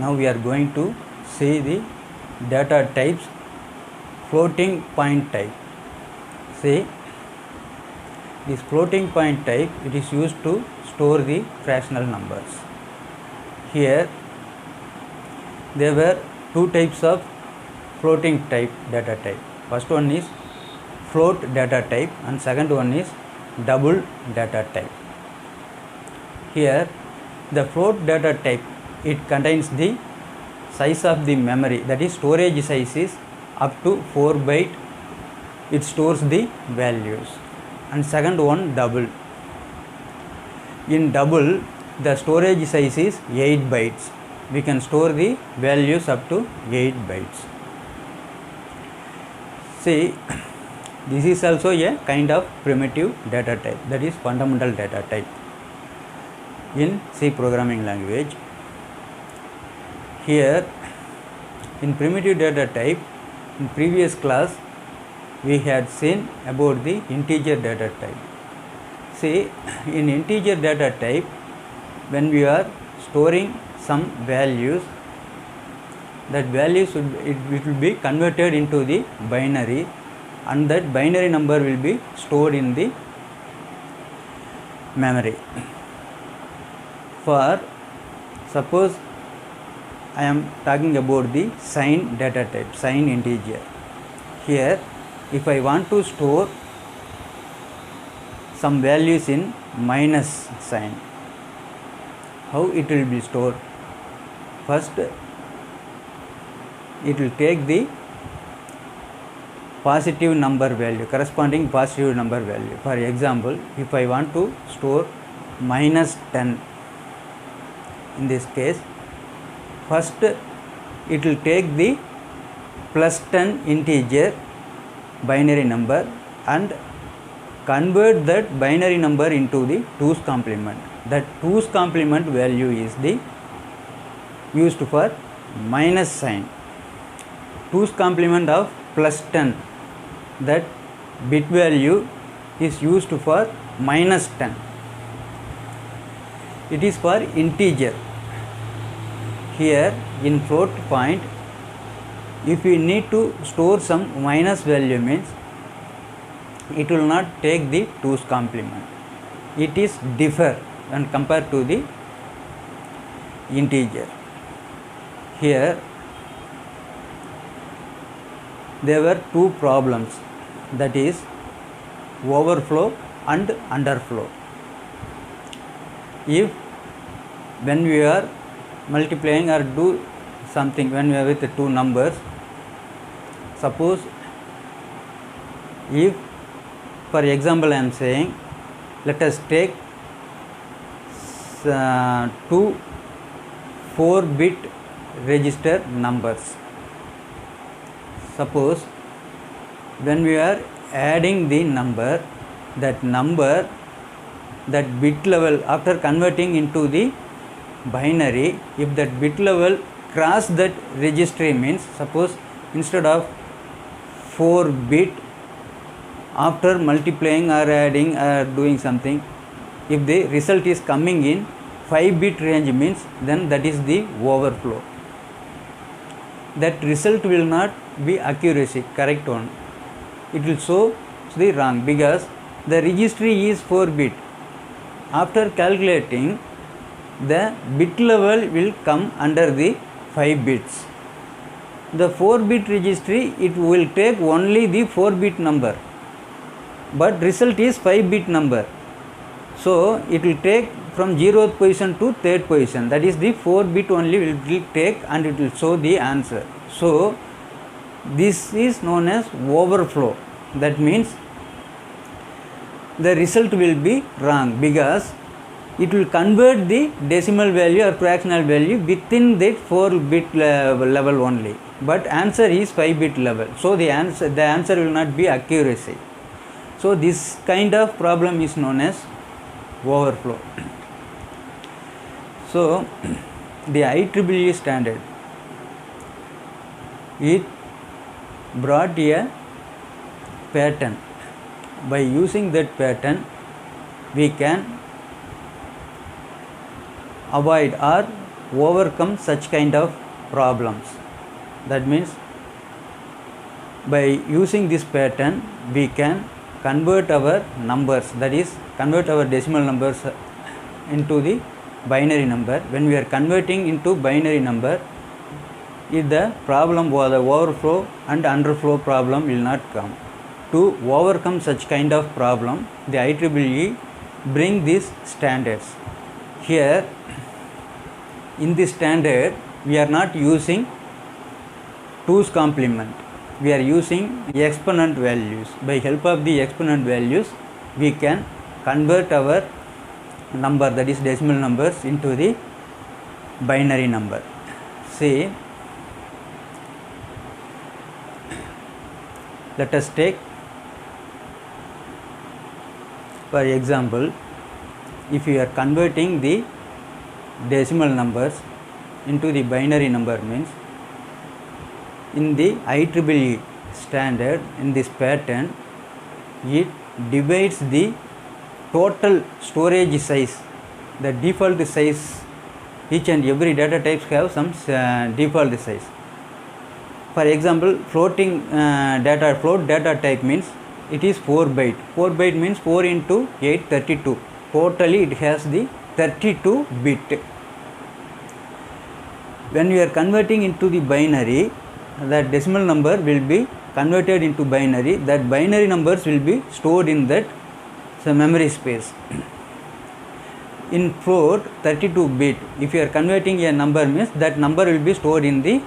now we are going to see the data types. Floating point type. See, this floating point type, it is used to store the fractional numbers. Here there were two types of floating type data type. First one is float data type and second one is double data type. Here the float data type, it contains the size of the memory, that is storage size is up to 4 byte, it stores the values. And second one double. In double the storage size is 8 bytes, we can store the values up to 8 bytes. See, this is also a kind of primitive data type, that is fundamental data type in C programming language. Here in primitive data type, in previous class we had seen about the integer data type. See, in integer data type, when we are storing some values, that value it will be converted into the binary, and that binary number will be stored in the memory. For suppose I am talking about the sign data type, sign integer. Here if I want to store some values in minus sign, how it will be stored? First it will take the positive number value, corresponding positive number value. For example, if I want to store minus 10, in this case, first it will take the plus 10 integer binary number and convert that binary number into the 2's complement. That 2's complement value is the used for minus sign. 2's complement of plus 10, that bit value is used for minus 10. It is for integer. Here in float point, if we need to store some minus value, means it will not take the 2's complement. It is differ when compared to the integer. Here there were two problems, that is overflow and underflow. If when we are multiplying or do something when we are with two numbers, suppose if for example I am saying, let us take two 4-bit register numbers. Suppose when we are adding the number, that bit level, after converting into the binary, if that bit level cross that registry, means suppose instead of 4-bit, after multiplying or adding or doing something, if the result is coming in 5-bit range, means then that is the overflow. That result will not be accuracy, correct one. It will show the wrong, because the registry is 4-bit. After calculating, the bit level will come under the 5 bits. The 4-bit registry, it will take only the 4-bit number, but result is 5-bit number. So it will take from 0th position to 3rd position, that is the 4-bit only will take, and it will show the answer. So this is known as overflow. That means the result will be wrong, because it will convert the decimal value or fractional value within that 4-bit level only, but answer is 5-bit level. So the answer will not be accuracy. So this kind of problem is known as overflow. So the IEEE standard, it brought a pattern. By using that pattern, we can avoid or overcome such kind of problems. That means by using this pattern we can convert our numbers, that is convert our decimal numbers into the binary number. When we are converting into binary number, if the problem or the overflow and underflow problem will not come. To overcome such kind of problem, the IEEE bring these standards. Here in this standard we are not using 2's complement, we are using exponent values. By help of the exponent values we can convert our number, that is decimal numbers, into the binary number. See, let us take for example, if you are converting the decimal numbers into the binary number, means in the IEEE standard, in this pattern, it divides the total storage size, the default size. Each and every data types have some default size. For example, float data type means it is 4 byte. 4 byte means 4 into 8, 32. Totally it has the 32 bit. When we are converting into the binary, that decimal number will be converted into binary. That binary numbers will be stored in that memory space. In float 32 bit, if you are converting a number, means that number will be stored in the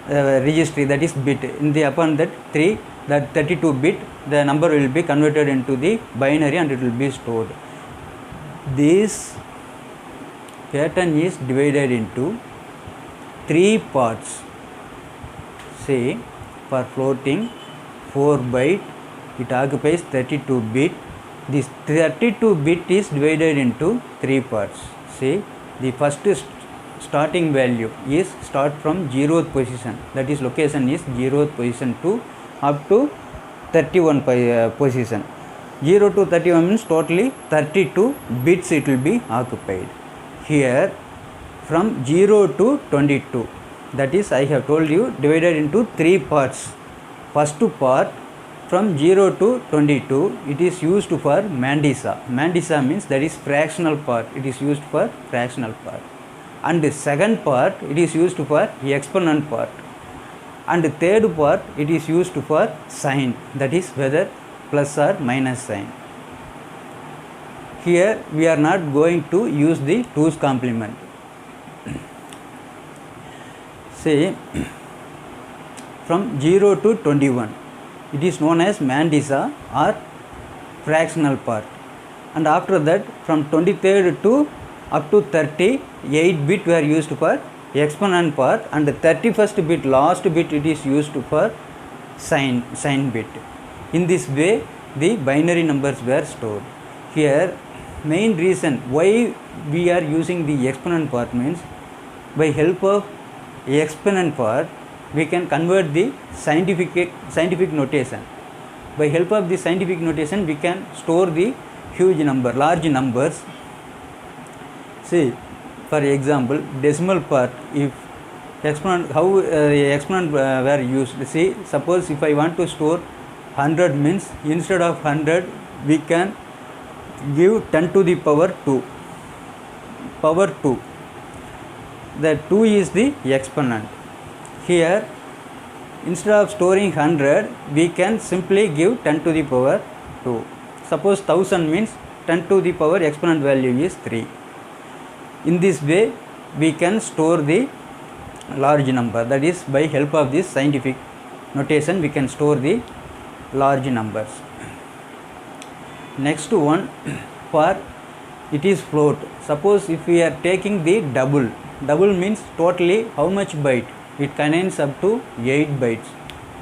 registry, that is bit. In the upon that 3, that 32 bit, the number will be converted into the binary and it will be stored. This pattern is divided into 3 parts. See, for floating 4 byte, it occupies 32 bit. This 32 bit is divided into 3 parts. See, the first starting value is start from 0th position, that is location is 0th position to up to 31 position. 0 to 31 means totally 32 bits it will be occupied. Here from 0 to 22, that is I have told you divided into 3 parts. First part from 0 to 22, it is used for Mandisa. Mandisa means that is fractional part, it is used for fractional part. And the second part it is used for exponent part. And the third part it is used for sign, that is whether plus or minus sign. Here we are not going to use the 2's complement. See, from 0 to 21, it is known as Mandisa or fractional part. And after that from 23rd to up to 38 bit were used for exponent part, and the 31st bit, last bit, it is used for sign bit. In this way the binary numbers were stored. Here main reason why we are using the exponent part means by help of exponent part we can convert the scientific notation. By help of the scientific notation we can store the huge number, large numbers. See, for example, decimal part, if exponent, how exponent were used. See, suppose if I want to store 100 means instead of 100 we can give 10 to the power 2. Power 2. The 2 is the exponent. Here instead of storing 100 we can simply give 10 to the power 2. Suppose 1000 means 10 to the power exponent value is 3. In this way we can store the large number, that is by help of this scientific notation we can store the large numbers. Next one, for it is float. Suppose if we are taking the double means totally how much byte? It contains up to 8 bytes.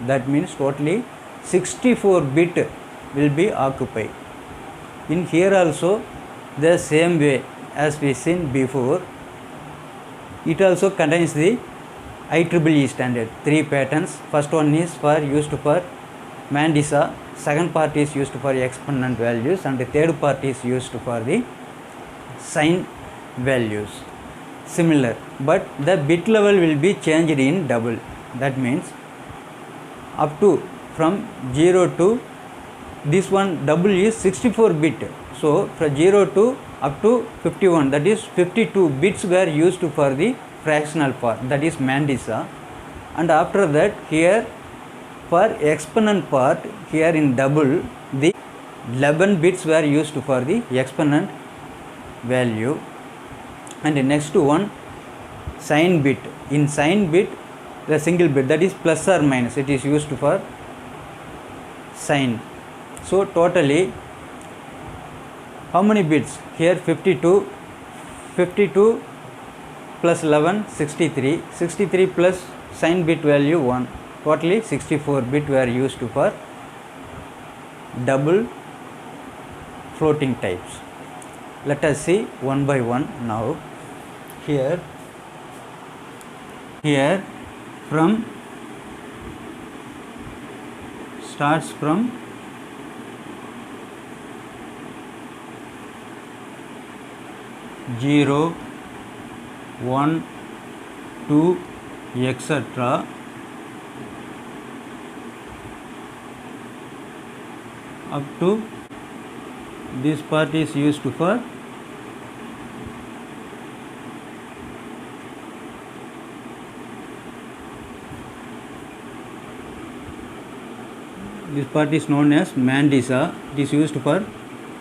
That means totally 64 bit will be occupied. In here also the same way as we seen before, it also contains the IEEE standard 3 patterns. First one is for used for Mandisa, second part is used for exponent values, and the third part is used for the sign values. similar, but the bit level will be changed in double. That means up to from 0 to this one double is 64 bit. So from 0 to up to 51, that is 52 bits were used for the fractional part, that is Mandisa. And after that, here for exponent part, here in double, the 11 bits were used for the exponent value. And the next one, sign bit. In sign bit, the single bit, that is plus or minus, it is used for sign. So totally how many bits? Here 52, 52 plus 11, 63, 63 plus sign bit value 1, totally 64 bit were used for double floating types. Let us see one by one now. Here from starts from 0, 1, 2, etc. up to this part is used for this part is known as Mandisa. It is used for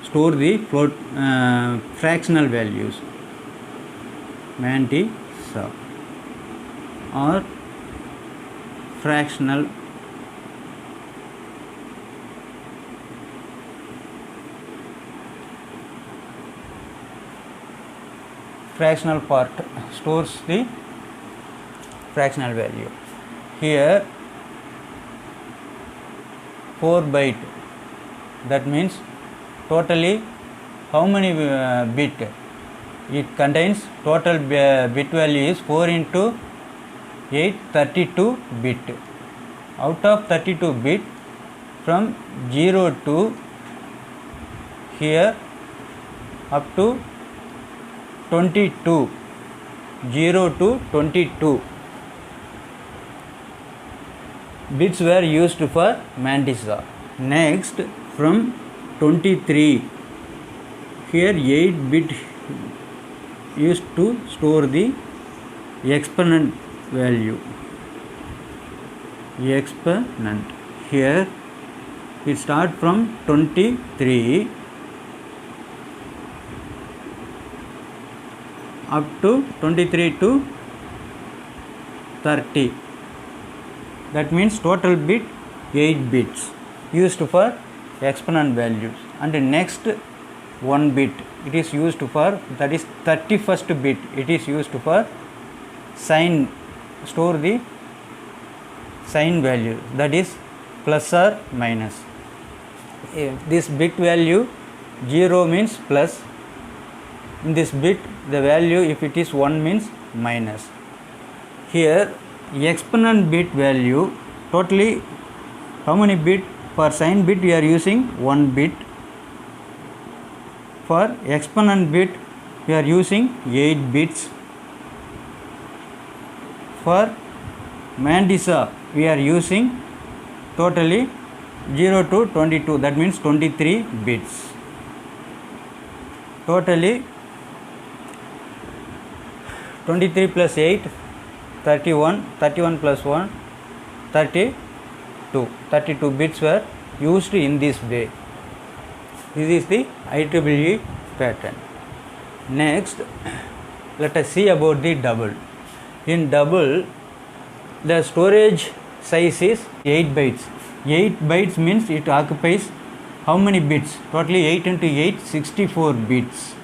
store the fractional values. Mandisa or fractional part stores the fractional value. Here 4 byte, that means totally how many bit? It contains total bit value is 4 into 8, 32 bit. Out of 32 bit, from 0 to here up to 22, 0 to 22 bits were used for Mandisa. Next, from 23, here 8 bit used to store the exponent value. Exponent. Here it start from 23 up to 23 to 30. That means total bit 8 bits used for exponent values. And the next 1 bit it is used for, that is 31st bit, it is used for sign, store the sign value, that is plus or minus. This bit value 0 means plus, in this bit the value if it is 1 means minus. Here exponent bit value, totally how many bit? For sign bit we are using 1 bit, for exponent bit we are using 8 bits, for Mandisa we are using totally 0 to 22, that means 23 bits. Totally 23 plus 8, 31, 31 plus 1, 32 bits were used in this way. This is the IEEE pattern. Next, let us see about the double. In double, the storage size is 8 bytes. 8 bytes means it occupies how many bits? Totally 8 into 8, 64 bits.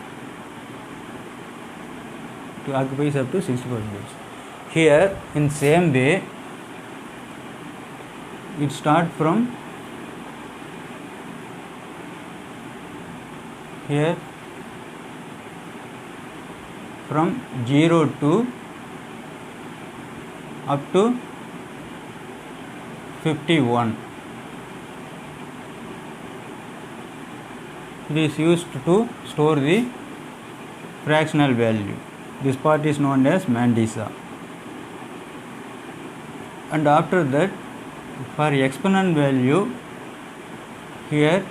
It occupies up to 64 bits. Here, in same way, it start from here, from 0 to up to 51. It is used to store the fractional value. This part is known as mantissa. And after that, for exponent value, here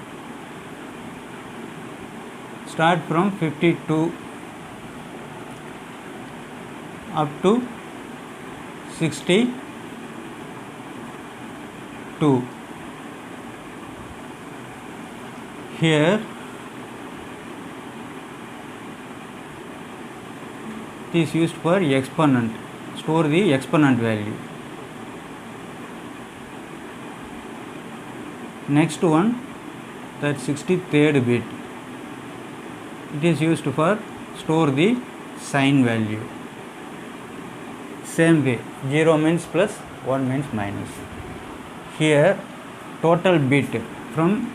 start from 52 up to 62. Here it is used for exponent. Store the exponent value. Next one, that 63rd bit, it is used for store the sign value. Same way, 0 means plus, 1 means minus. Here total bit from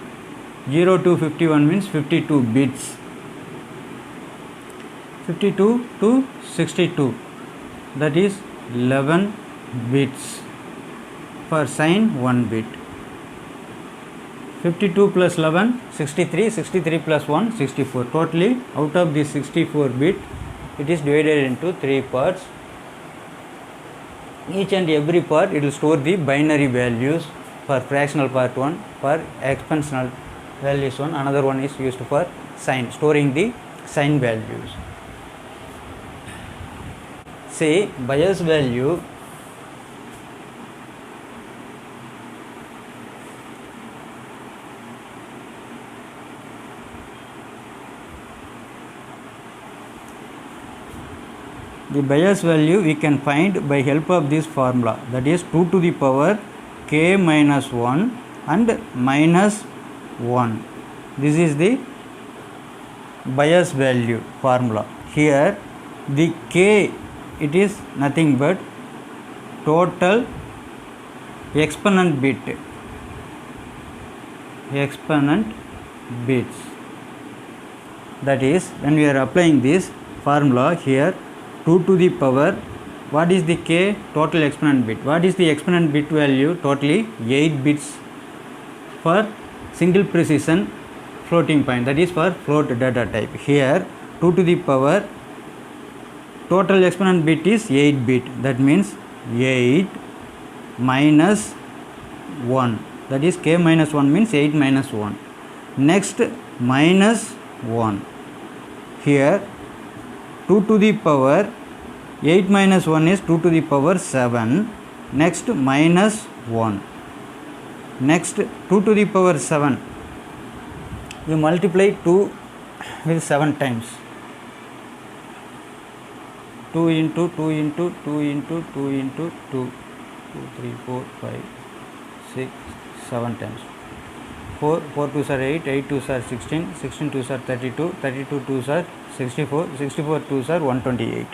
0 to 51 means 52 bits. 52 to 62, that is 11 bits. For sign, 1 bit. 52 plus 11, 63, 63 plus 1, 64. Totally, out of this 64 bit, it is divided into 3 parts. Each and every part, it will store the binary values. For fractional part 1, for exponential values 1, another one is used for sign, storing the sign values. Say, bias value, the bias value we can find by help of this formula, that is 2 to the power k minus 1 and minus 1. This is the bias value formula. Here the k, it is nothing but total exponent bits. That is, when we are applying this formula here, 2 to the power, what is the k? Total exponent bit. What is the exponent bit value? Totally 8 bits for single precision floating point, that is for float data type. Here 2 to the power, total exponent bit is 8 bit, that means 8 minus 1, that is k minus 1 means 8 minus 1. Next, minus 1. Here 2 to the power, 8 minus 1 is 2 to the power 7. Next, minus 1. Next, 2 to the power 7. You multiply 2 with 7 times. 2 into 2 into 2 into 2 into 2. 2, 3, 4, 5, 6, 7 times. 4 2s are 8, 8 2s are 16, 16 2s are 32, 32 2s are 64, 64 2s are 128.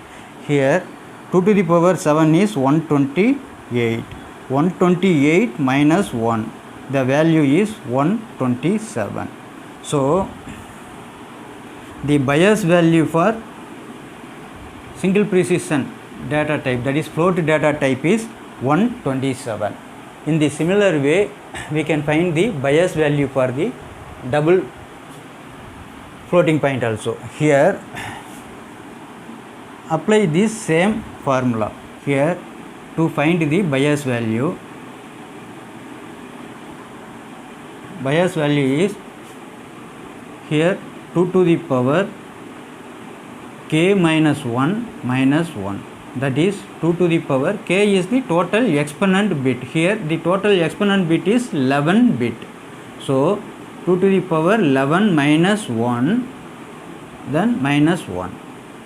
Here 2 to the power 7 is 128. 128 minus 1, the value is 127. So the bias value for single precision data type, that is float data type, is 127. In the similar way, we can find the bias value for the double floating point also. Here apply this same formula here to find the bias value. Bias value is here 2 to the power k minus 1 minus 1, that is 2 to the power, k is the total exponent bit. Here the total exponent bit is 11 bit. So 2 to the power 11 minus 1, then minus 1.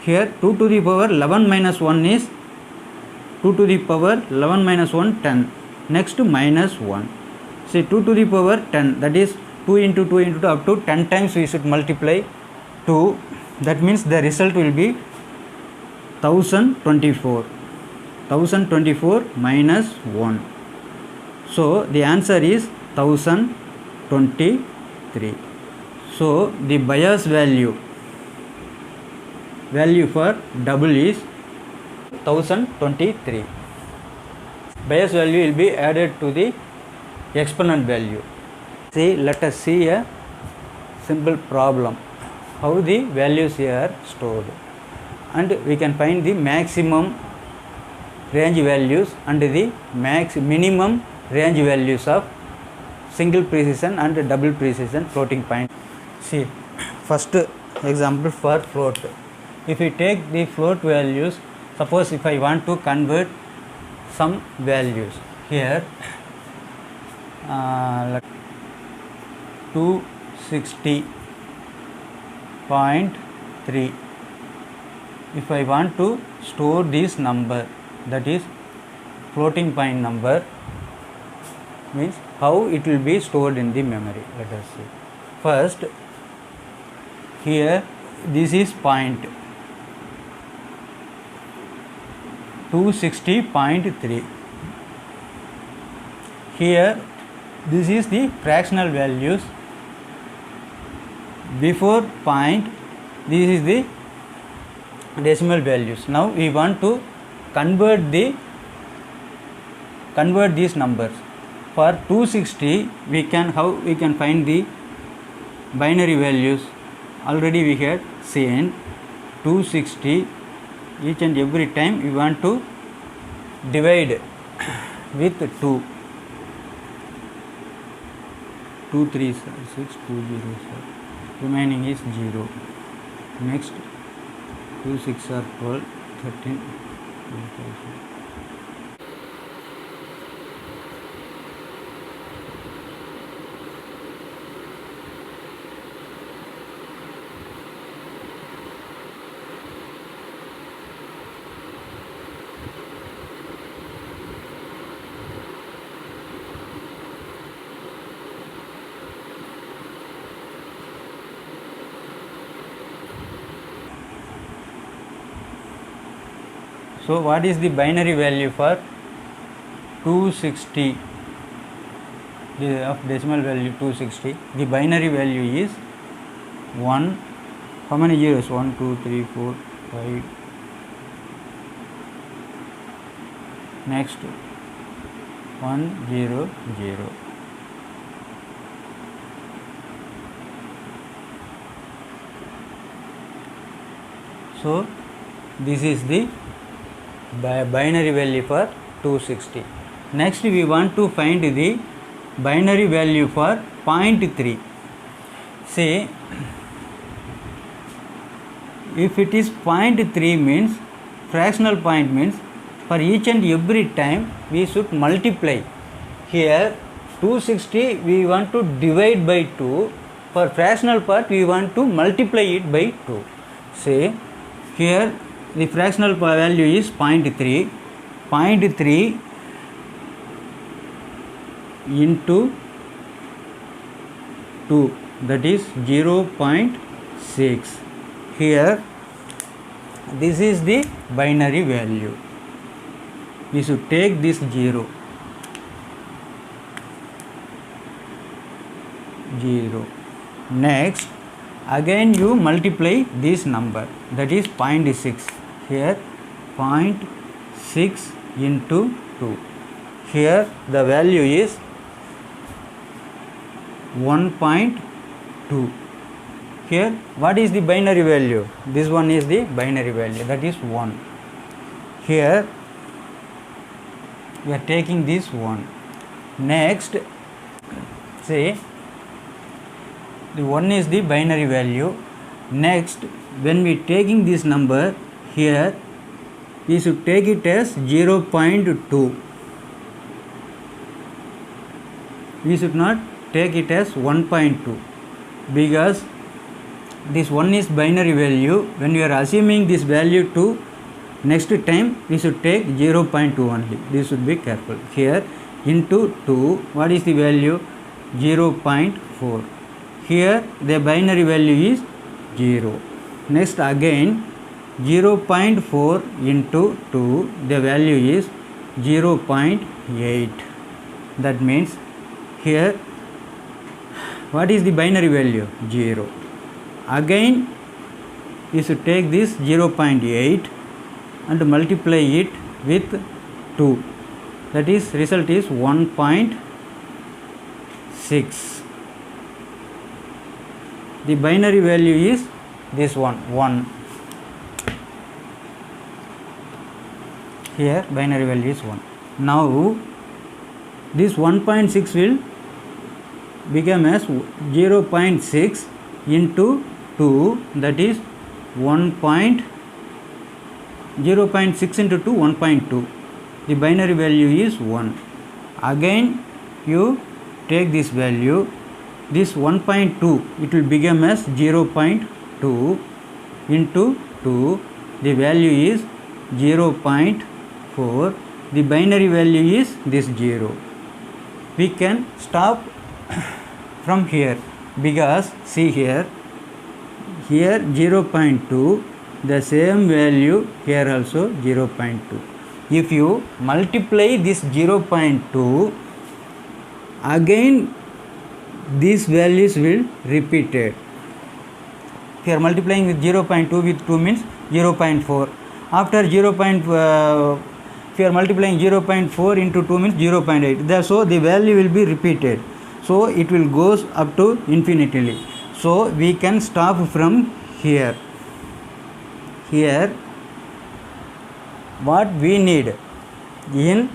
Here 2 to the power 11 minus 1 is 2 to the power 11 minus 1, 10. Next, minus 1. See, 2 to the power 10, that is 2 into 2 into 2, up to 10 times we should multiply 2. That means the result will be 1024. 1024 minus 1. So the answer is 1023. So the bias value for double is 1023. Bias value will be added to the exponent value. See, let us see a simple problem how the values here are stored. and we can find the maximum range values and the minimum range values of single precision and double precision floating point. See, first example for float. If we take the float values, suppose if I want to convert some values here, 260.3, if I want to store this number, that is floating point number, means how it will be stored in the memory. Let us see. First, here this is point 260.3. Here this is the fractional values. Before point, this is the decimal values. Now we want to convert these numbers. For 260, we can find the binary values. Already we had seen 260. Each and every time we want to divide with 2. 2 3 6 2 0 7. Remaining is 0. Next 2 6 are 12 13 14. So what is the binary value for 260? Of decimal value 260. The binary value is 1. How many zeros? 1 2 3 4 5. Next 1 0 0. So this is the binary value for 260. Next we want to find the binary value for 0.3. Say if it is 0.3 means fractional point, means for each and every time we should multiply. Here 260 we want to divide by 2. For fractional part we want to multiply it by 2. Say here the fractional value is 0.3. 0.3 into 2, that is 0.6. Here this is the binary value. We should take this 0. Next again you multiply this number, that is 0.6. Here 0.6 into 2. Here the value is 1.2. Here what is the binary value? This one is the binary value, that is 1. Here we are taking this 1. Next, say the 1 is the binary value. Next, when we taking this number, here we should take it as 0.2. We should not take it as 1.2 because this 1 is binary value. When we are assuming this value to next time, we should take 0.2 only. This should be careful. Here into 2, what is the value? 0.4. Here the binary value is 0. Next again 0.4 into 2, the value is 0.8. That means here what is the binary value? 0. Again you should take this 0.8 and multiply it with 2. That is result is 1.6. The binary value is this one, 1. here binary value is 1. Now this 1.6 will become as 0.6 into 2, that is 0.6 into 2, 1.2. The binary value is 1. Again you take this value, this 1.2, it will become as 0.2 into 2, the value is 0.4, the binary value is this 0. We can stop from here because see here 0.2, the same value here also 0.2. If you multiply this 0.2, again these values will repeated. If you are multiplying with 0.2 with 2 means 0.4. After if you are multiplying 0.4 into 2 means 0.8. So the value will be repeated. So it will goes up to infinitely. So we can stop from here. Here what we need in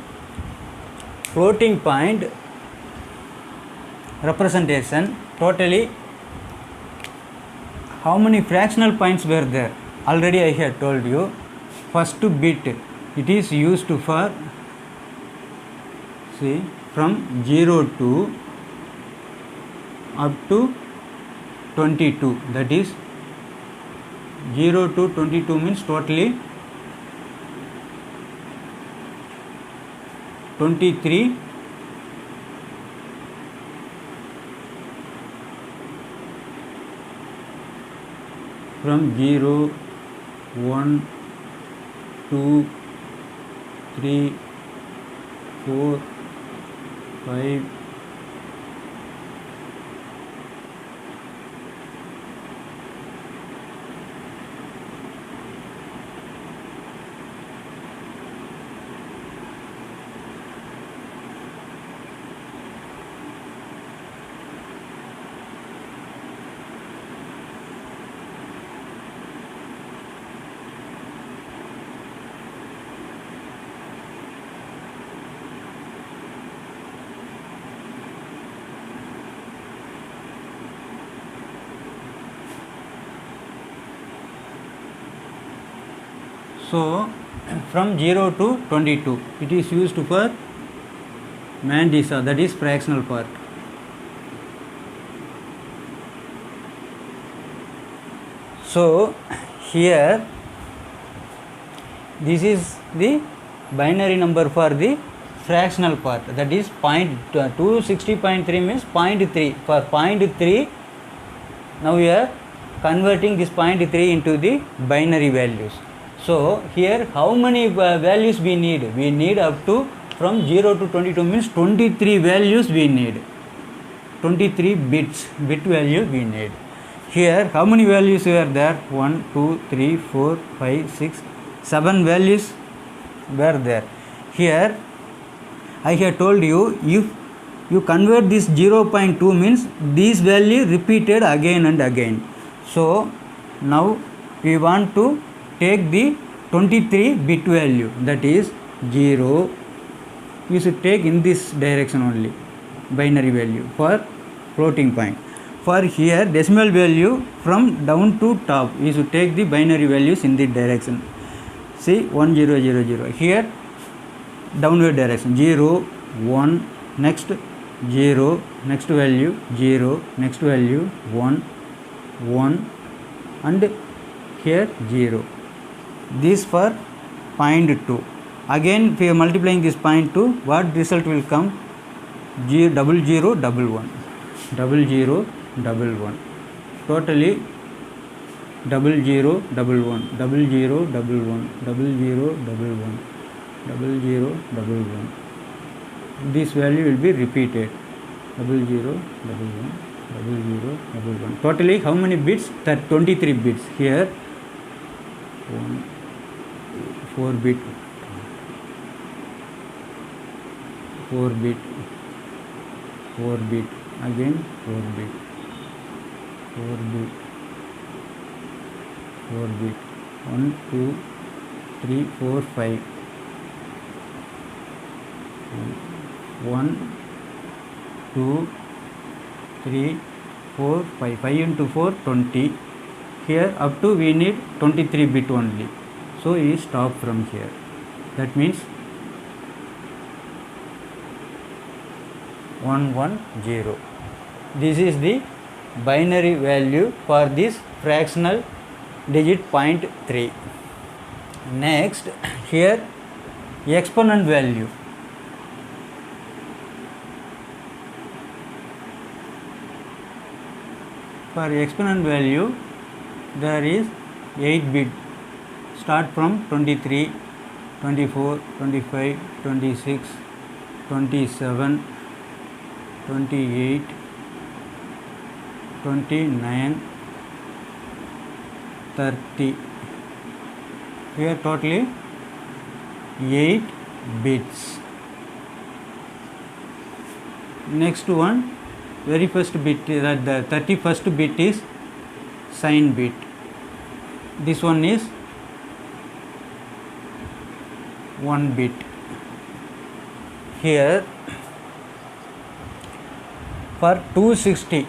floating point representation, totally how many fractional points were there? Already I had told you. First bit it is used for, see, from 0 to up to 22, that is 0 to 22 means totally 23 from 0, 1, 2, 3, 4, 5, so from 0 to 22 it is used for Mandisa, that is fractional part. So here this is the binary number for the fractional part, that is 260.3 means 0.3. For 0.3 now we are converting this 0.3 into the binary values. So here how many values we need? We need up to from 0 to 22 means 23 values we need. 23 bit value we need. Here how many values were there? 1, 2, 3, 4, 5, 6, 7 values were there. Here I have told you, if you convert this 0.2 means this value repeated again and again. So now we want to take the 23 bit value, that is 0. You should take in this direction only, binary value for floating point. For here decimal value from down to top, you should take the binary values in the direction. See 1 0 0 0. Here downward direction 0 1, next 0, next value 0, next value 1 1, and here 0. This for 0.2. Again if you are multiplying this 0.2, what result will come? 0 0 0 1 1 0 0 1. Totally 0 0 1 1 0 0 1 1 0 0 1 0 0 1. This value will be repeated 0 0 1 1 0 0 1. Totally how many bits? 23 bits. Here 1 4 bit 4 bit 4 bit, again 4 bit 4 bit 4 bit 1 2 3 4 5 1 2 3 4 5 5 into 4 20. Here up to we need 23 bit only, so we stop from here. That means 110. This is the binary value for this fractional digit 0.3. Next, here exponent value. For exponent value, there is 8 bit. Start from 23, 24, 25, 26, 27, 28, 29, 30. Here totally 8 bits. Next one, very first bit, the 31st bit is sign bit. This one is 1 bit. Here for 260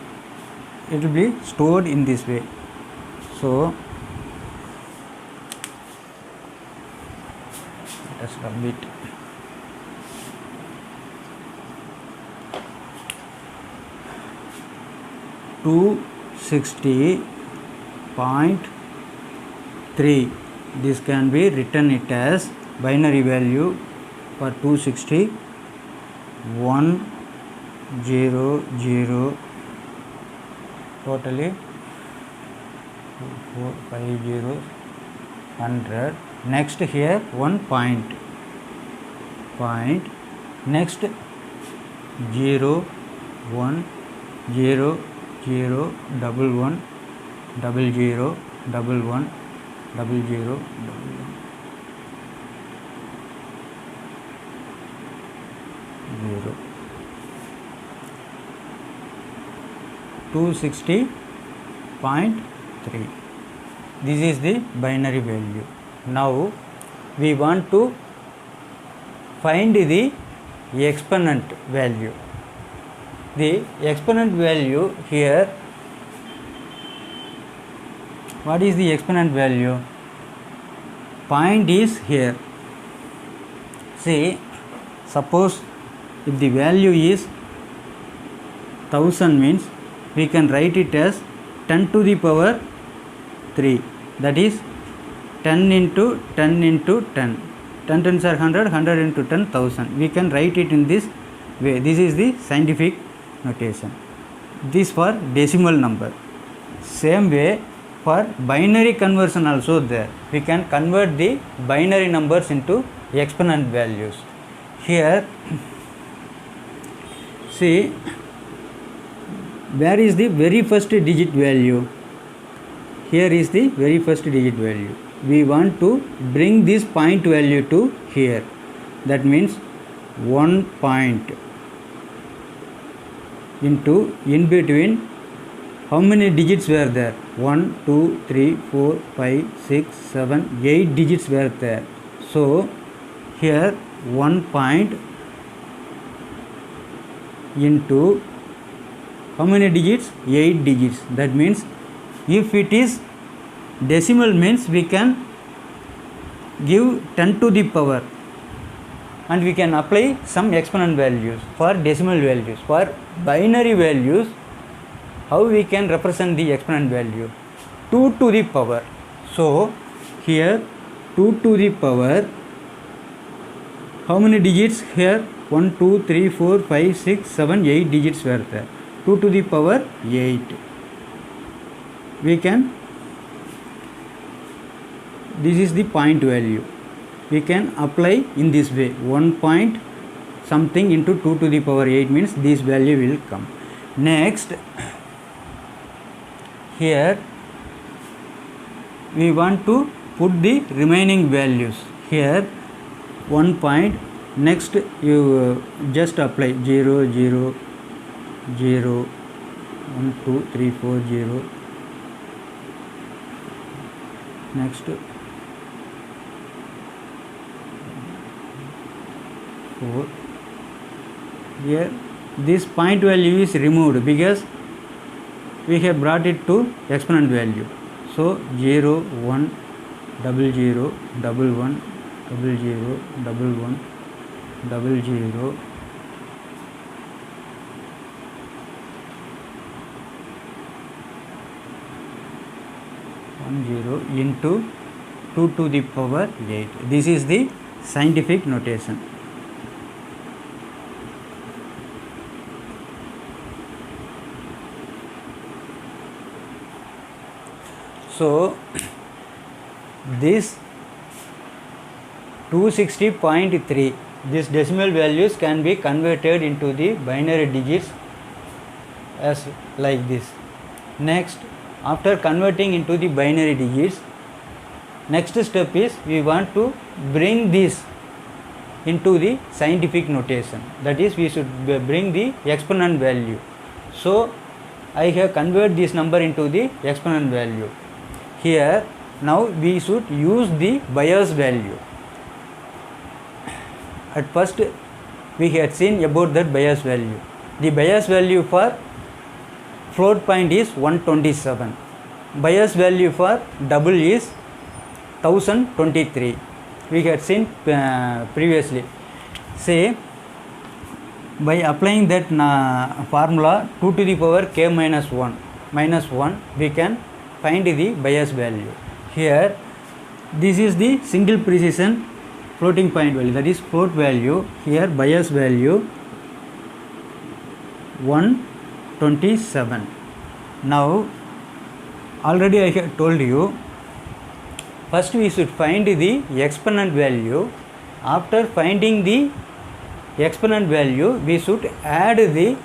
it will be stored in this way. So let us rub it. .3. This can be written it as binary value for 260 100, totally 450 100. Next here 1 point, next 0 1 0 0 11 00 11 00 0. 260.3. This is the binary value. Now we want to find the exponent value. The exponent value here, what is the exponent value? Point is here. See, suppose if the value is 1000 means we can write it as 10 to the power 3, that is 10 into 10 into 10. 10 tens are 100, 100 into 10, 1000. We can write it in this way. This is the scientific notation. This for decimal number. Same way for binary conversion also there. We can convert the binary numbers into exponent values. Here, see, where is the very first digit value? Here is the very first digit value. We want to bring this point value to here. That means 1 point into, in between, how many digits were there? 1 2 3 4 5 6 7 8 digits were there. So here 1 point into how many digits? 8 digits. That means if it is decimal means we can give 10 to the power and we can apply some exponent values for decimal values. For binary values, how we can represent the exponent value? 2 to the power. So here 2 to the power, how many digits here? 1 2 3 4 5 6 7 8 digits were there. 2 to the power 8. We can, this is the point value. We can apply in this way. 1 point something into 2 to the power 8 means this value will come. Next, here we want to put the remaining values. Here 1 point, next you just apply 0 0 0 1 2 3 4 0. Next 4 here this point value is removed because we have brought it to exponent value. So 0 1 0 0 1 1 0 0 1 1 0 0 1 0 into 2 to the power 8. This is the scientific notation. So this 260.3, these decimal values can be converted into the binary digits as like this. Next, after converting into the binary digits, next step is we want to bring this into the scientific notation, that is we should bring the exponent value. So I have converted this number into the exponent value. Here now we should use the bias value. At first we had seen about that bias value. The bias value for float point is 127. Bias value for double is 1023. We had seen previously. Say by applying that formula 2 to the power k minus 1 we can find the bias value. Here this is the single precision floating point value, that is float value. Here bias value 127. Now already I have told you, first we should find the exponent value. After finding the exponent value, we should add the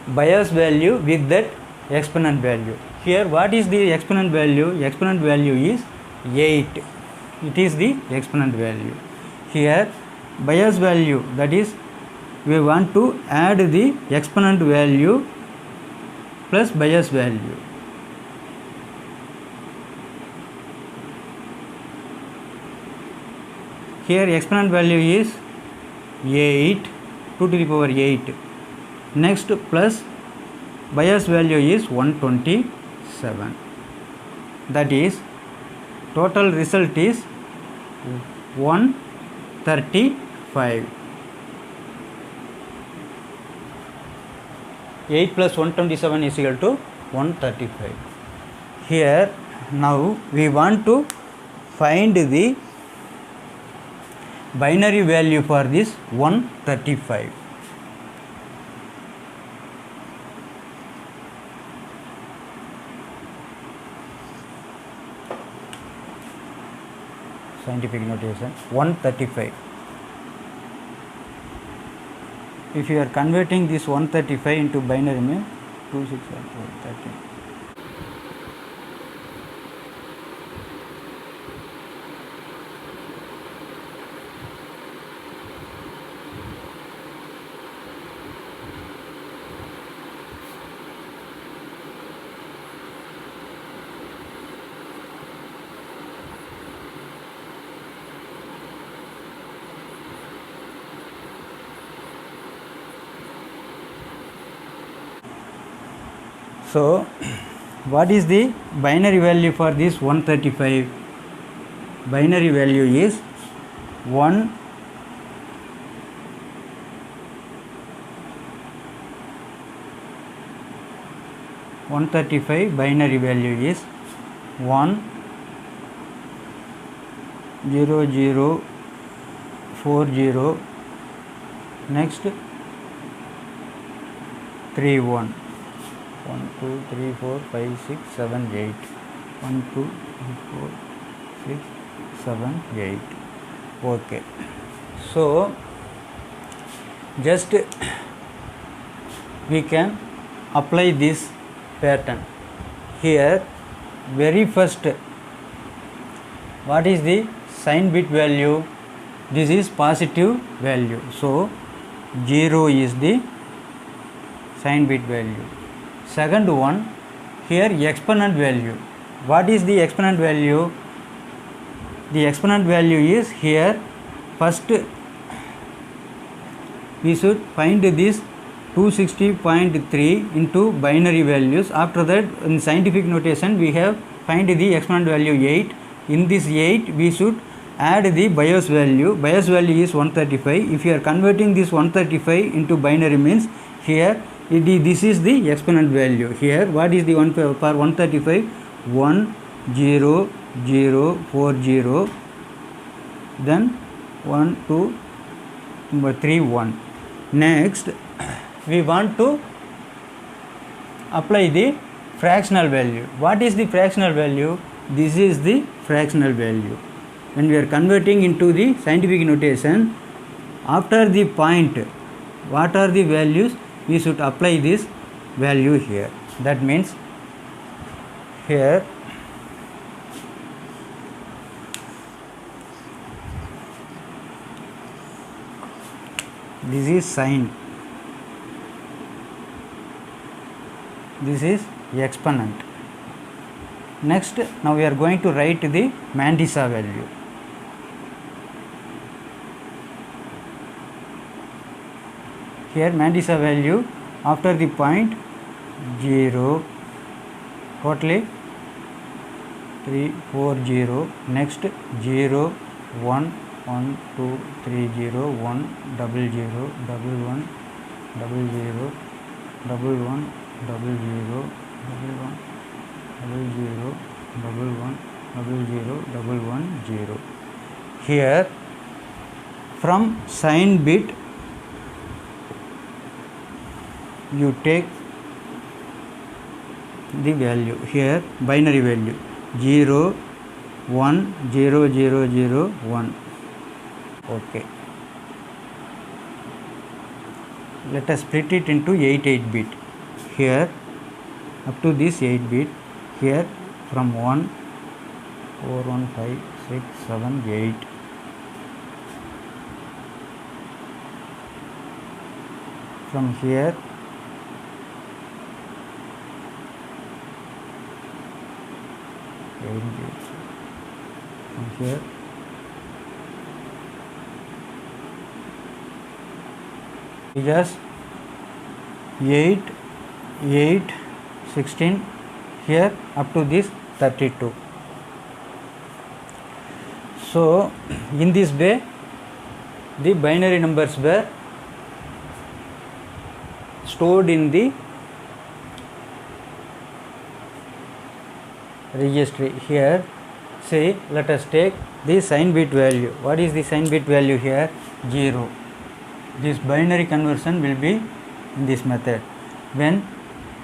bias value with that exponent value. Here what is the exponent value? Exponent value is 8. It is the exponent value. Here bias value, that is we want to add the exponent value plus bias value. Here exponent value is 8, 2 to the power 8. Next plus bias value is 127. That is total result is 135. 8 plus 127 is equal to 135. Here now we want to find the binary value for this 135. Scientific notation 135. If you are converting this 135 into binary, means 2 6 13. So what is the binary value for this 135? Binary value is 135 binary value is 1 0 0 4 0, next 3 1. 1 2 3 4 5 6 7 8. 1 2 3 4 6 7 8. Okay. So just we can apply this pattern. Here very first, what is the sign bit value? This is positive value, so 0 is the sign bit value. Second one, here exponent value. What is the exponent value? The exponent value is here first we should find this 260.3 into binary values. After that, in scientific notation, we have find the exponent value 8. In this 8, we should add the bias value. Bias value is 135. If you are converting this 135 into binary, means here this is the exponent value. Here what is the 1 for 135? 1 0 0 4 0, then 1 2 3 1. Next we want to apply the fractional value. What is the fractional value? This is the fractional value. When we are converting into the scientific notation, after the point, what are the values? We should apply this value here. That means here this is sine, this is exponent. Next, now we are going to write the Mandisa value. Here Mandisa value after the point 0, totally 3 4 0, next 0 1 1 2 3 0 1 0 0 1 1 0 1 1 0 0 0. Here from sine bit you take the value, here binary value 0 1 0 0 0 1. Okay, let us split it into 8 bit. Here up to this 8 bit, here from 1 4 1 5 6 7 8, from here from here just 8 8 16, here up to this 32. So in this way the binary numbers were stored in the registry. Here say let us take the sine bit value. What is the sine bit value here? 0. This binary conversion will be in this method. When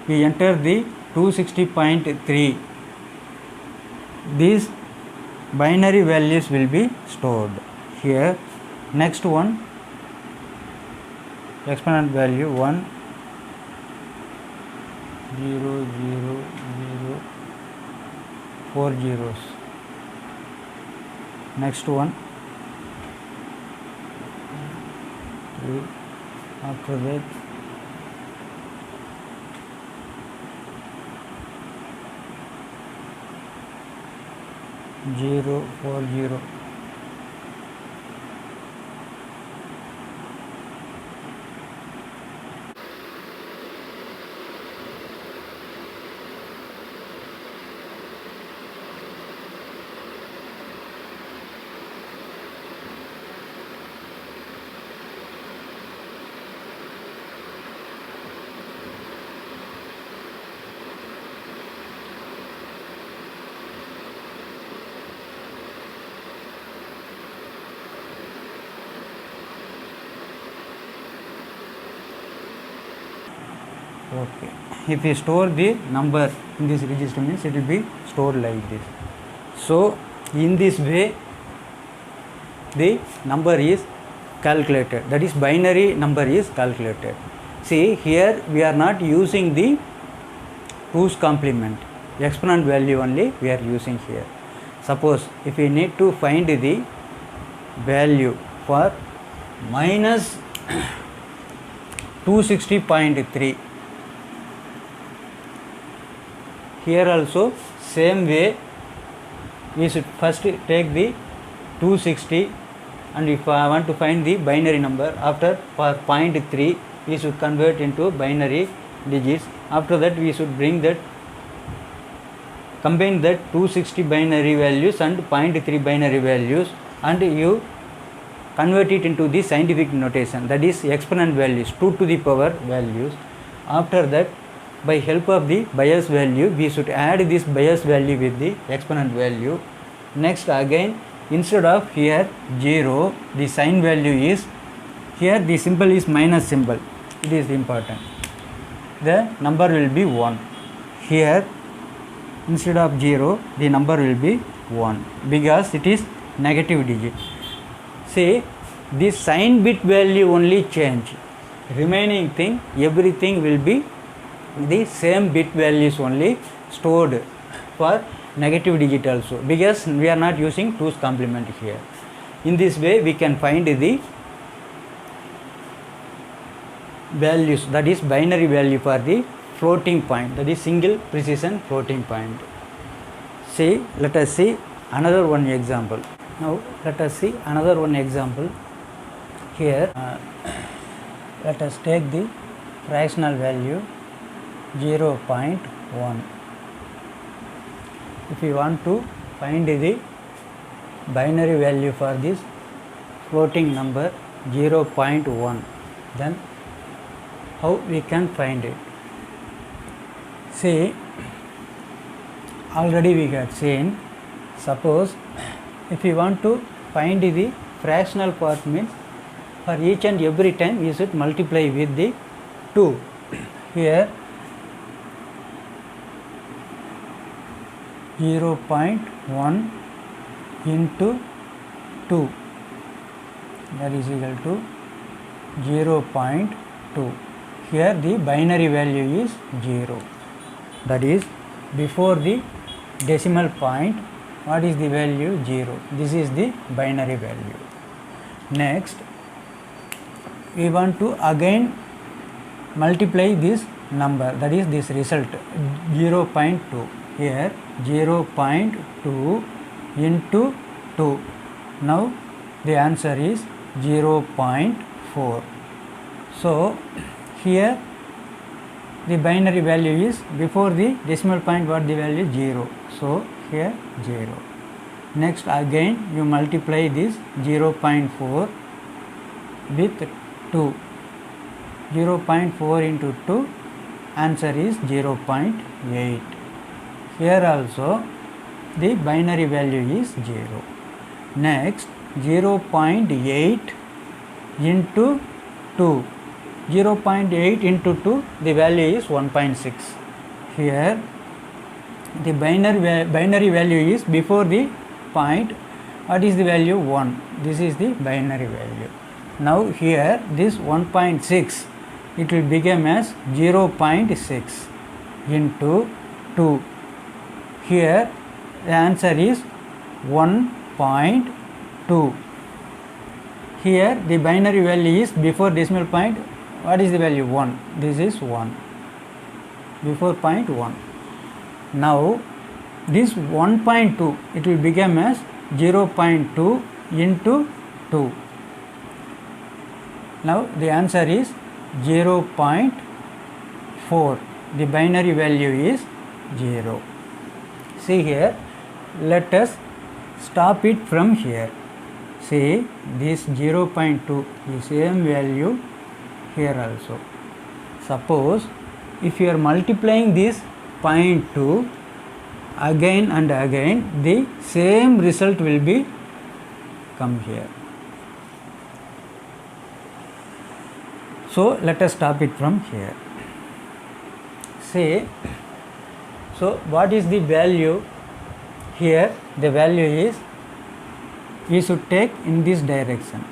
we enter the 260.3, these binary values will be stored here. Next one, exponent value 1 0 0 0 4 zeros. Next one 3, after that 0 4 0. Okay, if we store the number in this register, means it will be stored like this. So in this way the number is calculated, that is binary number is calculated. See, here we are not using the 2's complement, exponent value only we are using here. Suppose if we need to find the value for minus 260.3, here also same way we should first take the 260 and if I want to find the binary number, after for 0.3 we should convert into binary digits. After that we should bring that, combine that 260 binary values and 0.3 binary values, and you convert it into the scientific notation, that is exponent values, 2 to the power values. After that, by help of the bias value, we should add this bias value with the exponent value. Next, again, instead of here 0, the sign value is, here the symbol is minus symbol, it is important. The number will be 1. Here instead of 0, the number will be 1 because it is negative digit. See, the sign bit value only change, remaining thing, everything will be the same bit values only stored for negative digit also, because we are not using 2's complement here. In this way we can find the values, that is binary value for the floating point, that is single precision floating point. See, let us see another one example. Now let us see another one example. Here let us take the fractional value 0.1. If we want to find the binary value for this floating number 0.1, then how we can find it? See, already we had seen, suppose if we want to find the fractional part, means for each and every time we should multiply with the 2. Here 0.1 into 2, that is equal to 0.2. Here the binary value is 0, that is before the decimal point, what is the value? 0. This is the binary value. Next, we want to again multiply this number, that is this result 0.2. Here 0.2 into 2. Now the answer is 0.4. So here the binary value is before the decimal point, what the value? 0. So here 0. Next again you multiply this 0.4 with 2. 0.4 into 2, answer is 0.8. Here also the binary value is 0. Next 0.8 into 2. 0.8 into 2, the value is 1.6. Here the binary value is before the point, what is the value? 1. This is the binary value. Now here this 1.6, it will become as 0.6 into 2. Here the answer is 1.2. Here the binary value is before decimal point, what is the value? 1. This is 1 before point 1. Now this 1.2, it will become as 0.2 into 2. Now the answer is 0.4. The binary value is 0. See here, let us stop it from here. See, this 0.2 is same value here also. Suppose if you are multiplying this 0.2 again and again, the same result will be come here. So let us stop it from here. See, so what is the value here? The value is, we should take in this direction,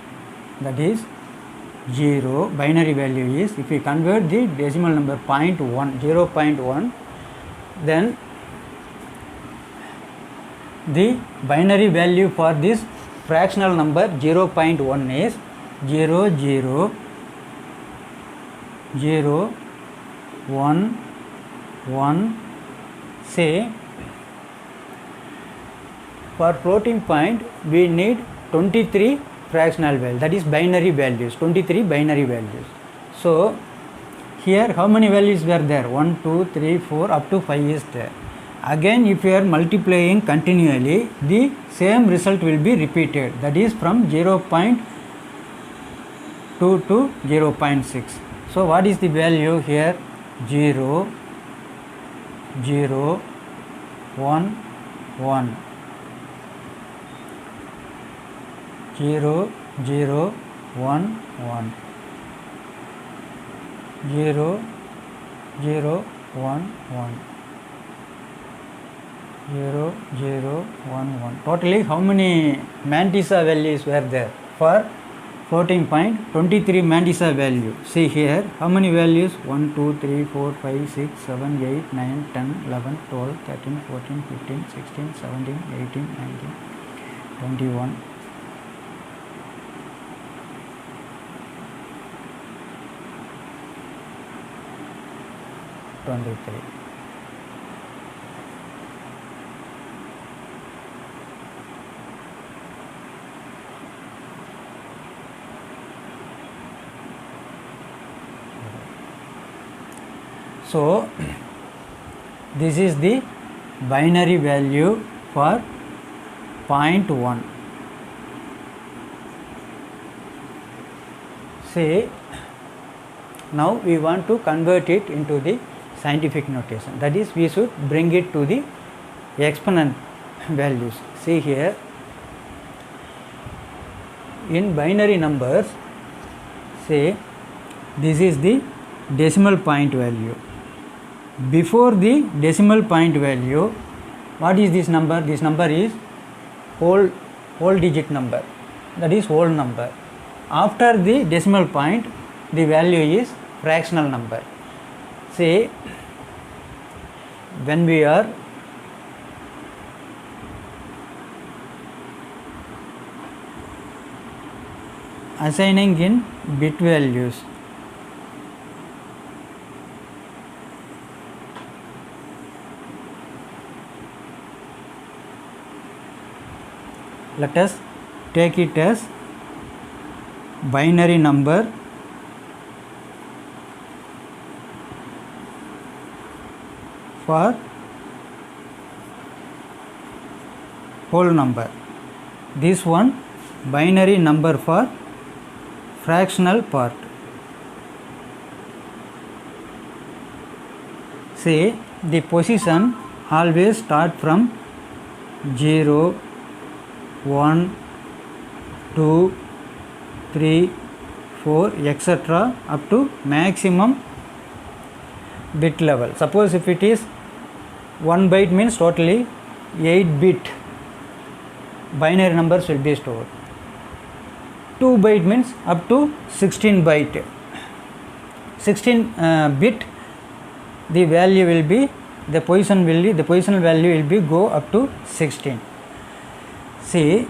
that is 0. Binary value is, if we convert the decimal number 0.1, then the binary value for this fractional number 0.1 is 0, 0, 0, 1, 1. Say for floating point we need 23 fractional value, that is binary values, 23 binary values. So here how many values were there? 1, 2, 3, 4 up to 5 is there. Again if you are multiplying continually, the same result will be repeated, that is from 0.2 to 0.6. So what is the value here? 0, 0, 1, 1, 0, 0, 1, 1, 0, 0, 1, 1, 0, 0, 1, 1. Totally how many Mantissa values were there? For 14.23 Mantissa value. See here how many values? 1, 2, 3, 4, 5, 6, 7, 8, 9, 10, 11, 12, 13, 14, 15, 16, 17, 18, 19, 21. 23. So this is the binary value for 0.1. See, now we want to convert it into the scientific notation, that is we should bring it to the exponent values. See here, in binary numbers, say this is the decimal point value. Before the decimal point value, what is this number? This number is whole digit number, that is whole number. After the decimal point, the value is fractional number. Say when we are assigning in bit values, let us take it as binary number for whole number. This one binary number for fractional part. Say the position always start from 0, 1, 2, 3, 4, etc. up to maximum bit level. Suppose if it is 1 byte means totally 8 bit binary numbers will be stored. 2 byte means up to 16 byte. 16 bit, the value will be, the position value will be go up to 16. See,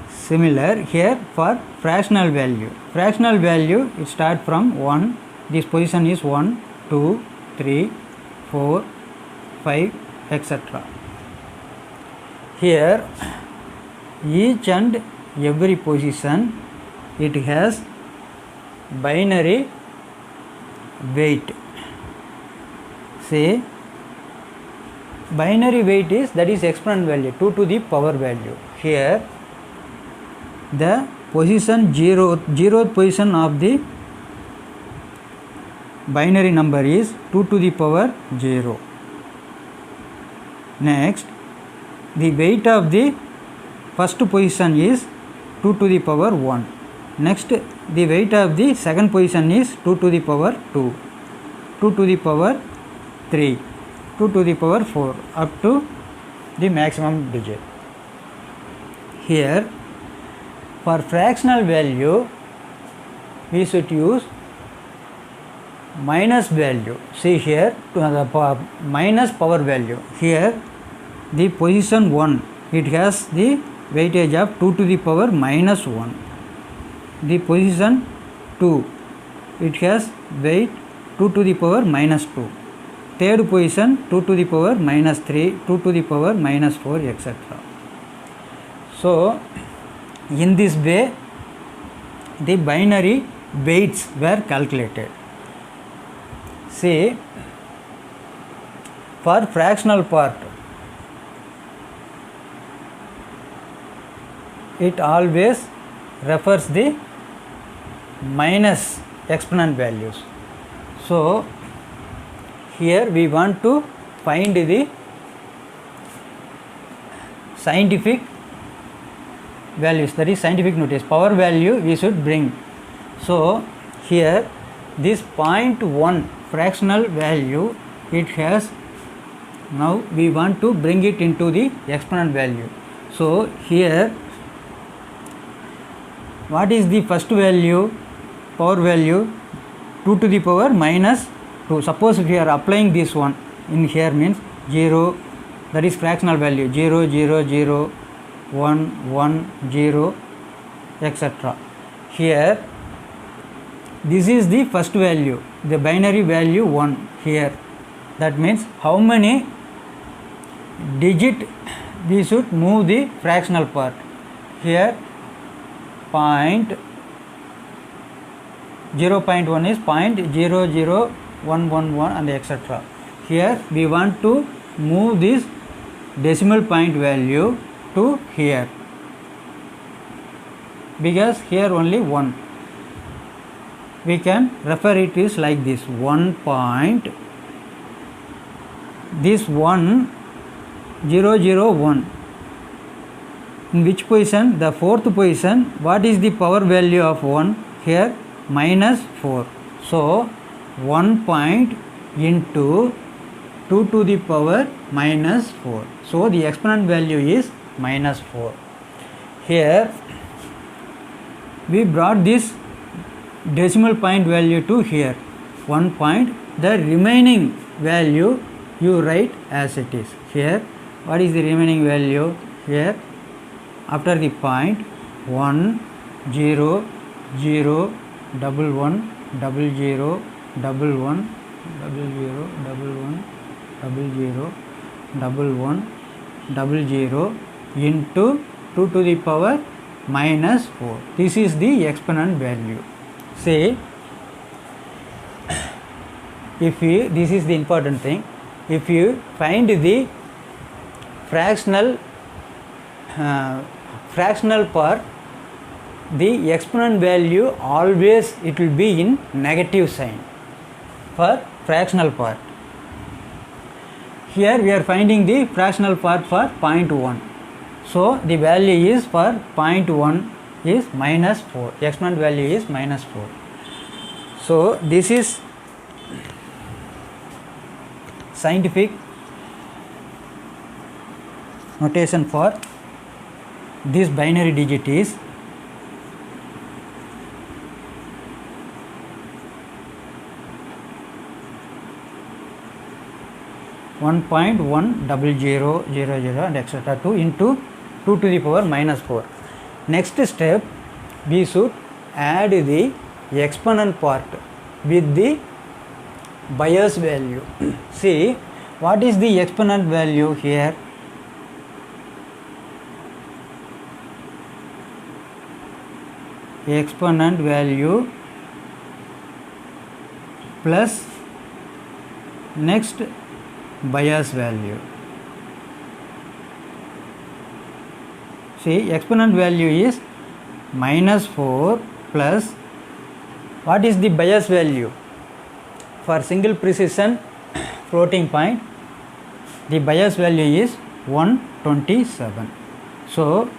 similar here for fractional value. Fractional value it start from 1, this position is 1, 2, 3, 4, 5, etc. Here each and every position it has binary weight. Say binary weight is, that is exponent value, 2 to the power value. Here the position 0th position of the binary number is 2 to the power 0. Next, the weight of the first position is 2 to the power 1. Next, the weight of the second position is 2 to the power 2, 2 to the power 3, 2 to the power 4 up to the maximum digit. Here for fractional value we should use minus value. See here to the minus power value. Here the position 1 it has the weightage of 2 to the power minus 1. The position 2 it has weight 2 to the power minus 2. Third position 2 to the power minus 3, 2 to the power minus 4, etc. So In this way, the binary weights were calculated. See, for fractional part, it always refers the minus exponent values. So, here we want to find the scientific values, that is scientific notation, power value we should bring. So, here this 0.1 fractional value, it has, now we want to bring it into the exponent value. So, here what is the first value, power value? 2 to the power minus 2. Suppose if we are applying this one in here, means 0, that is fractional value, 0, 0, 0, 1, 1, 0, etc. Here this is the first value, the binary value 1 here. That means how many digit we should move the fractional part. Here 0.1 is 0.00111 and etc. Here we want to move this decimal point value to here, because here only 1. We can refer it is like this, 1 point, this 1, 0, 0, 1. In which position? The fourth position. What is the power value of 1? Here minus 4. So 1 point into 2 to the power minus 4. So the exponent value is minus 4. Here we brought this decimal point value to here, 1 point. The remaining value you write as it is. Here what is the remaining value? Here after the point, 1, 0, 0, 1, 1, 0, 0, 1, 0, 1, 0, 0 into 2 to the power minus 4. This is the exponent value. Say, if you, this is the important thing, if you find the fractional part, the exponent value always it will be in negative sign for fractional part. Here we are finding the fractional part for 0.1. So the value is for 0.1 is minus 4. The exponent value is minus 4. So this is scientific notation for this binary digit is 1.10000 and etc. 2 into 2 to the power minus 4. Next step, we should add the exponent part with the bias value. See, what is the exponent value here? Exponent value plus next bias value. See, exponent value is minus 4 plus what is the bias value? For single precision floating point, the bias value is 127. So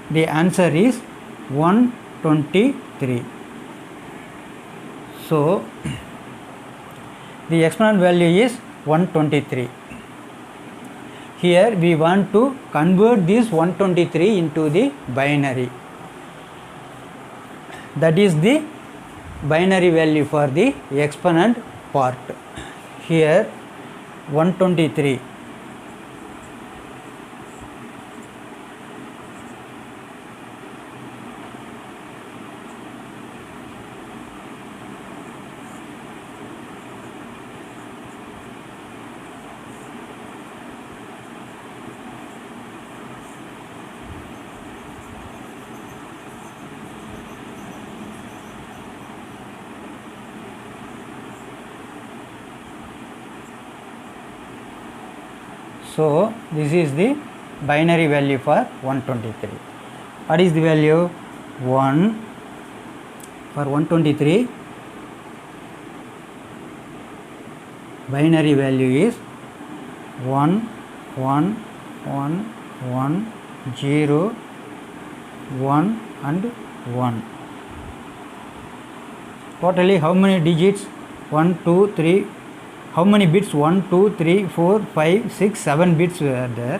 the answer is 123. So the exponent value is 123. Here we want to convert this 123 into the binary. That is the binary value for the exponent part. Here 123. So this is the binary value for 123. What is the value? 1 for 123. Binary value is 1 1 1 1 0 1 and 1. Totally how many digits? 1 2 3. How many bits? 1 2 3 4 5 6 7 bits were there,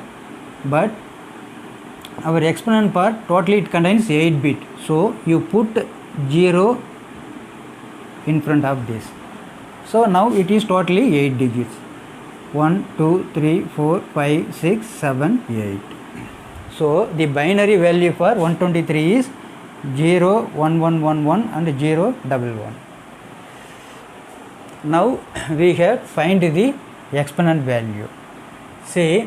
but our exponent part totally it contains 8 bit. So you put 0 in front of this. So now it is totally 8 digits. 1 2 3 4 5 6 7 8. So the binary value for 123 is 0 1 1 1 1 and 0 1 1. Now we have find the exponent value. Say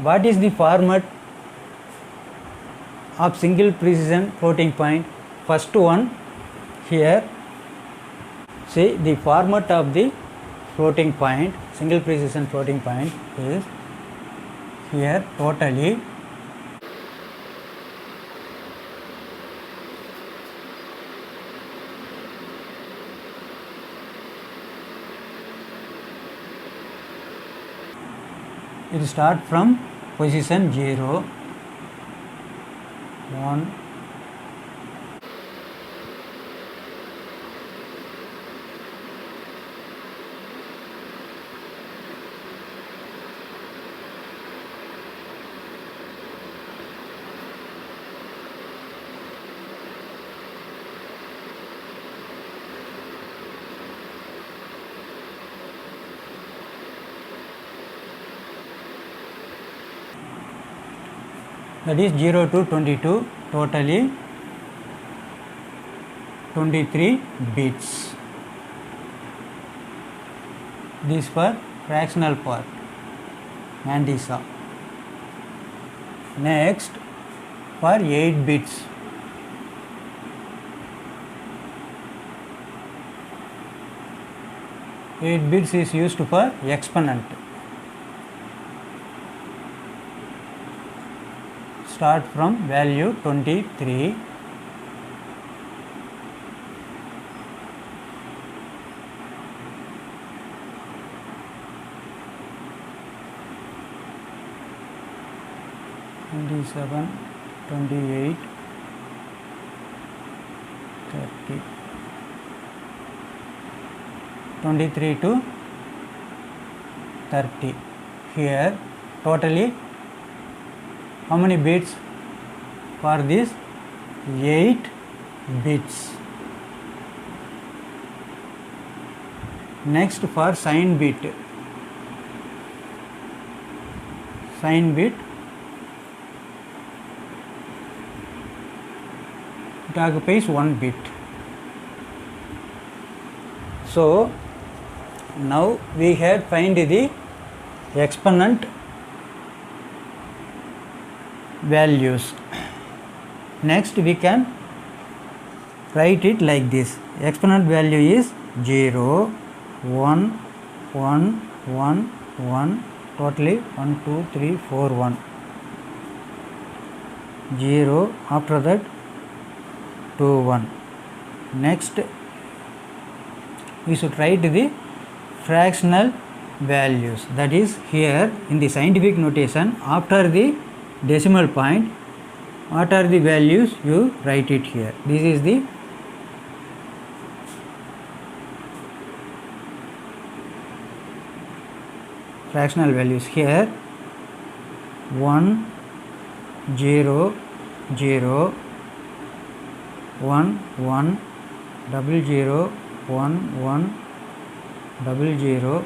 what is the format of single precision floating point? First one here. See the format of the floating point, single precision floating point is here totally it start from position 0 1 that is 0 to 22, totally 23 bits. This for fractional part, Mandisa. Next for 8 bits. Eight bits is used for exponent. Start from value 23. Twenty-seven, 28, 30, 23 to 30. Here totally how many bits? For this 8 bits. Next for sign bit. Sign bit it occupies 1 bit. So now we had find the exponent values. Next we can write it like this. Exponent value is 0 1 1 1 1, totally 1 2 3 4 1, 0 after that 2 1. Next we should write the fractional values, that is here in the scientific notation after the decimal point what are the values you write it here. This is the fractional values here 1 0 0 1 1 00 1 1 00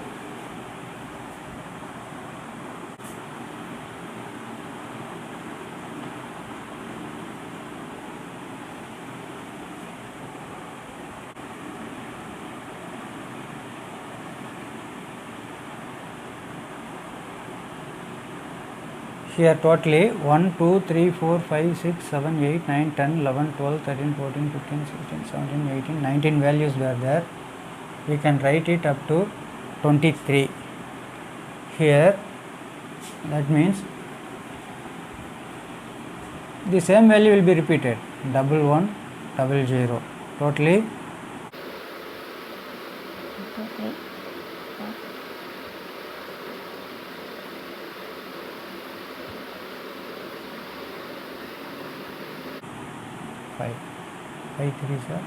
here totally 1 2 3 4 5 6 7 8 9 10 11 12 13 14 15 16 17 18 19 values were there. We can write it up to 23. Here That means the same value will be repeated, 1100, totally 5 3 sir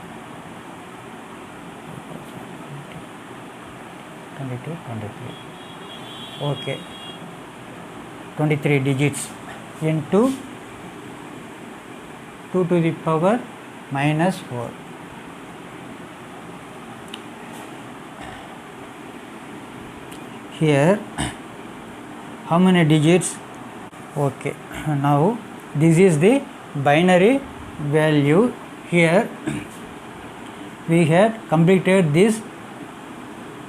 22 23. Okay, 23 digits into 2 to the power minus 4. Here how many digits? Okay, now this is the binary value. Here we had completed this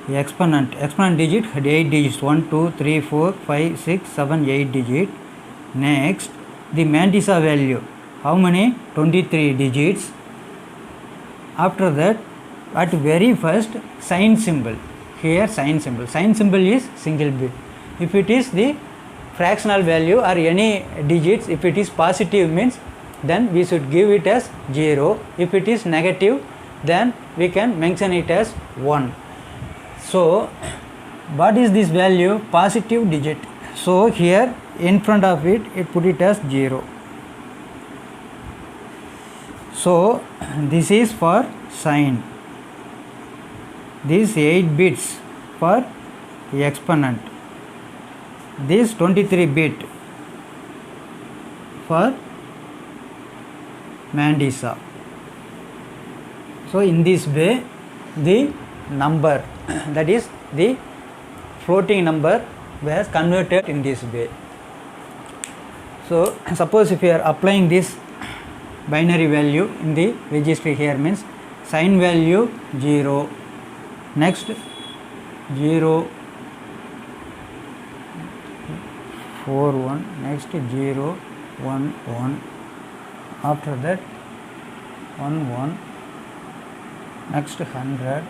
exponent digit had 8 digits, 1 2 3 4 5 6 7 8 digit. Next the mantissa value, how many? 23 digits. After that, at very first, sign symbol. Here sign symbol is single bit. If it is the fractional value or any digits, if it is positive means then we should give it as 0. If it is negative, then we can mention it as 1. So what is this value? Positive digit. So here in front of it, put it as 0. So this is for sign. These 8 bits for exponent. This 23 bit for mantissa. So in this way the number, that is the floating number, was converted in this way. So suppose if you are applying this binary value in the registry, here means sign value 0, next 0 4 1, next 0 1 1, after that 1 1, next 100,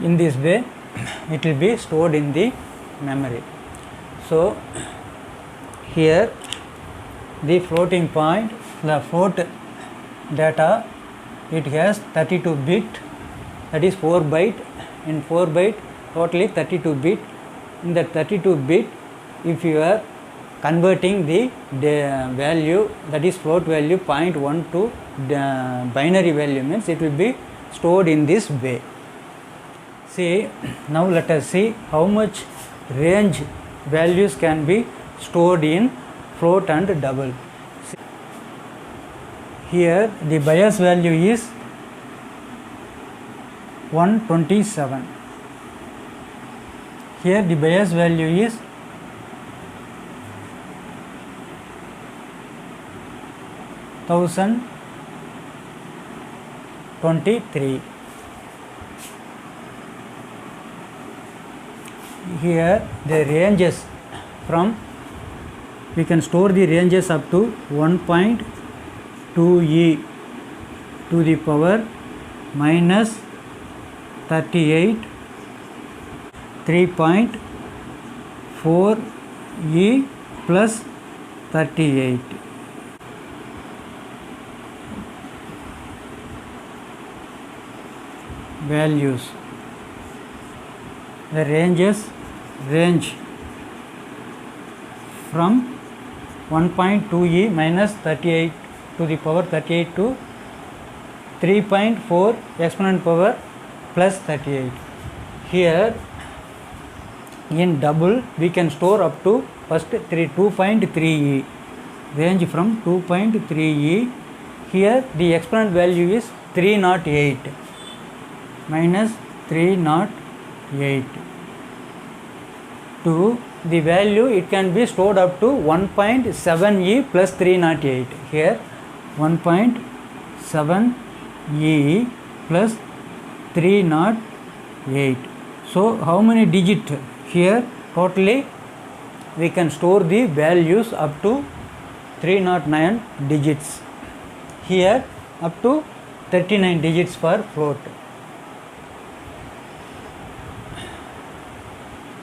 in this way it will be stored in the memory. So here the floating point, the float data, it has 32 bit, that is 4 byte. In 4 byte totally 32 bit. In that 32 bit, if you are converting the value, that is float value 0.1 to binary value, means it will be stored in this way. See, now let us see how much range values can be stored in float and double. See, here the bias value is 127. Here the bias value is 1023. Here the ranges from, we can store the ranges up to 1.2e to the power minus 38, 3.4e plus 38. Values, the range from 1.2e minus 38 to the power 38 to 3.4 exponent power plus 38. Here in double we can store up to first 2.3e, range from 2.3e. Here the exponent value is 308 minus 308 to the value, it can be stored up to 1.7e plus 308. Here 1.7e plus 308. So how many digit? Here totally we can store the values up to 309 digits. Here up to 39 digits for float.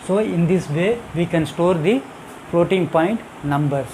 So in this way we can store the floating point numbers.